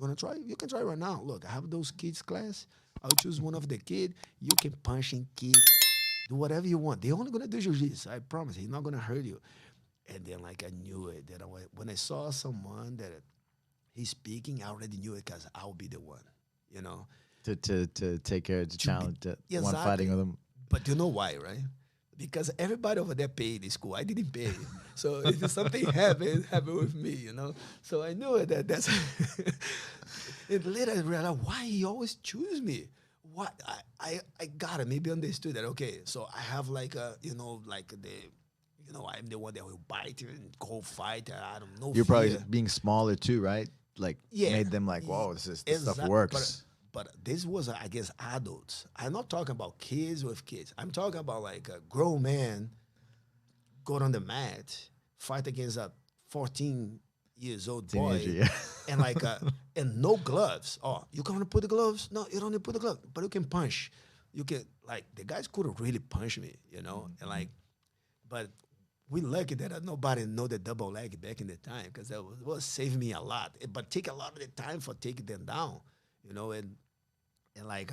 You want to try? You can try right now. Look, I have those kids class. I'll choose one of the kid. You can punch and kick, do whatever you want. They're only gonna do jiu-jitsu. I promise. He's not gonna hurt you. And then like I knew it. That when I saw someone that he's speaking, I already knew it because I'll be the one. You know, To take care of the to be, challenge, that one exactly. fighting with them. But you know why, right? Because everybody over there paid the school. I didn't pay. So if something happened with me, you know. So I knew that that's and later I realized why he always choose me. What I got it, maybe understood that okay, so I have like a like the I'm the one that will bite and go fight. I don't know. You're probably being smaller too, right? Like Yeah. made them like, whoa, this stuff Exact- works. But this was, I guess, adults. I'm not talking about kids with kids. I'm talking about like a grown man go on the mat, fight against a 14 years old boy, Teenager, yeah. and like and no gloves. Oh, you gonna put the gloves? No, you don't need to put the gloves, but you can punch. You can like the guys couldn't really punch me, and like, but we lucky that nobody know the double leg back in the time because that was saving me a lot. But take a lot of the time for taking them down, and like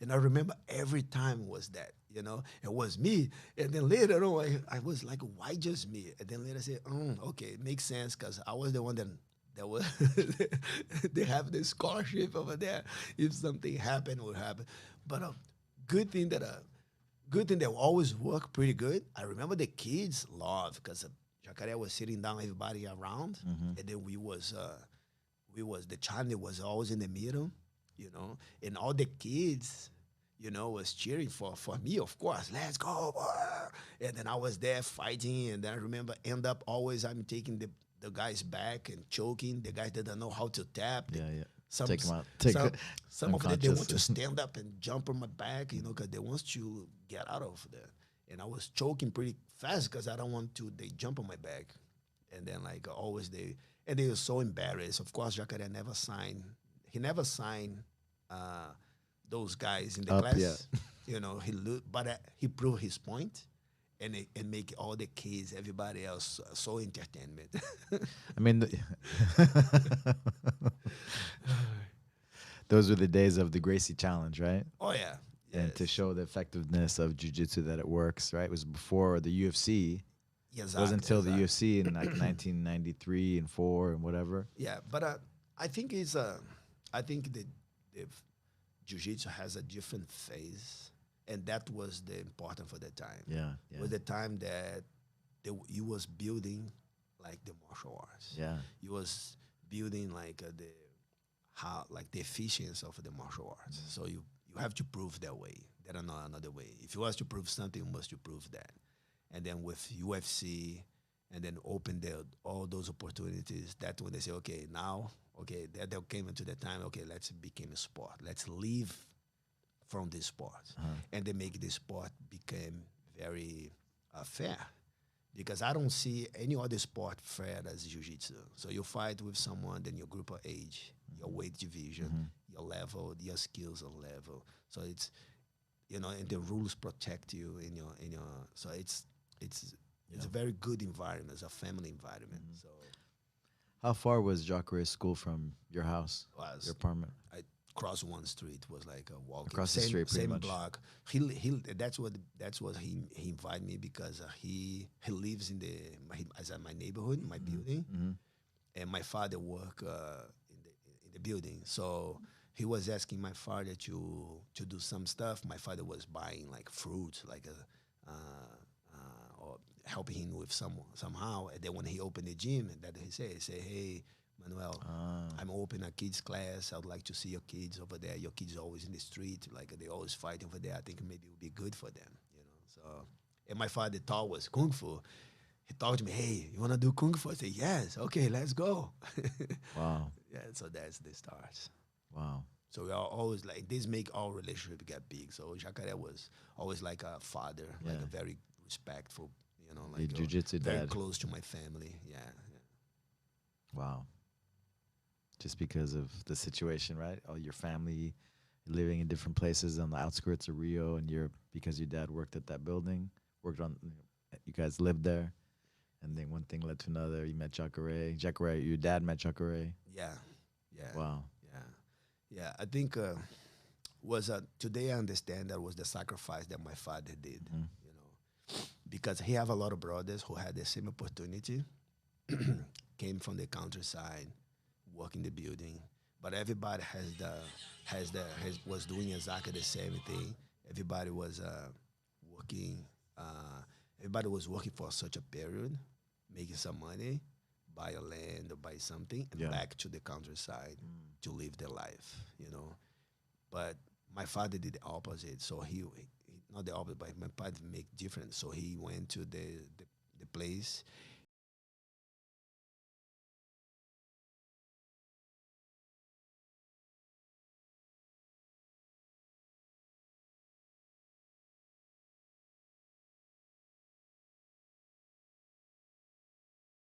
and I remember every time was that, it was me. And then later on I was like, why just me? And then later I said, okay, it makes sense because I was the one that was they have the scholarship over there. If something happened, would happen. But good thing that always work pretty good. I remember the kids love because Jacaré was sitting down, everybody around, and then we was the channel was always in the middle, and all the kids, was cheering for me, of course. Let's go, boy. And then I was there fighting, and then I remember end up always I'm taking the guys back and choking the guys that don't know how to tap. Yeah, yeah. Some, Take them out. some of them they want to unconscious. stand up and jump on my back, because they want to get out of there. And I was choking pretty fast because I don't want to. They jump on my back, and then like always they were so embarrassed. Of course, Jacaré never signed. He never signed those guys in the Up, class. yeah. But he proved his point, and make all the kids, everybody else, so entertainment. I mean, those were the days of the Gracie challenge, right? Oh yeah. And to Yes. show the effectiveness of jiu-jitsu, that it works, right? It was before the UFC. Yes, It wasn't until the exactly. UFC in like 1993 and 4 and whatever. Yeah, but I think I think the jiu-jitsu has a different phase, and that was the important for the time. Yeah, yeah. Was the time that you was building like the martial arts. Yeah. You was building like the efficiency of the martial arts. So you have to prove that way. There are not another way. If you was to prove something, you must to prove that. And then with UFC, and then open all those opportunities. That's when they say, okay, now, okay, that they came into the time, okay, let's become a sport. Let's live from this sport. And they make this sport become very fair. Because I don't see any other sport fair as jiu-jitsu. So you fight with someone, then your group of age, your weight division, your level, your skills of level. So it's, and the rules protect you in your. So it's a very good environment. It's a family environment. So How far was Jacare's school from your house, was your apartment? I crossed one street was like a walking Across the street, pretty same much. block. He that's what he invited me because he lives in my neighborhood, my building, and my father work in the building. So he was asking my father to do some stuff. My father was buying like fruit, like or helping him with somehow. And then when he opened the gym, that he say, hey, Manuel, I'm opening a kids class. I'd like to see your kids over there. Your kids are always in the street, like they always fighting over there. I think maybe it would be good for them, So, and my father thought was kung fu. He talked to me, hey, you want to do kung fu? I said, yes, okay, let's go. Wow. Yeah, so that's the start. Wow. So we are always like, this make our relationship get big. So Jacaré was always like a father, like Yeah. a very respectful, The like jiu-jitsu very dad. close to my family. Yeah. Wow. Just because of the situation, right? All your family living in different places on the outskirts of Rio, and because your dad worked at that building, you guys lived there, and then one thing led to another. You met Jacare. Your dad met Jacare. Yeah. Yeah. Wow. Yeah, I think was today I understand that was the sacrifice that my father did. You know, because he have a lot of brothers who had the same opportunity, came from the countryside, work in the building, but everybody was doing exactly the same thing. Everybody was working. Uh, Everybody was working for such a period, making some money, buy a land or buy something, and Yeah. back to the countryside to live their life. You know, but my father did the opposite. So he not the opposite, but my father make different. So he went to the place.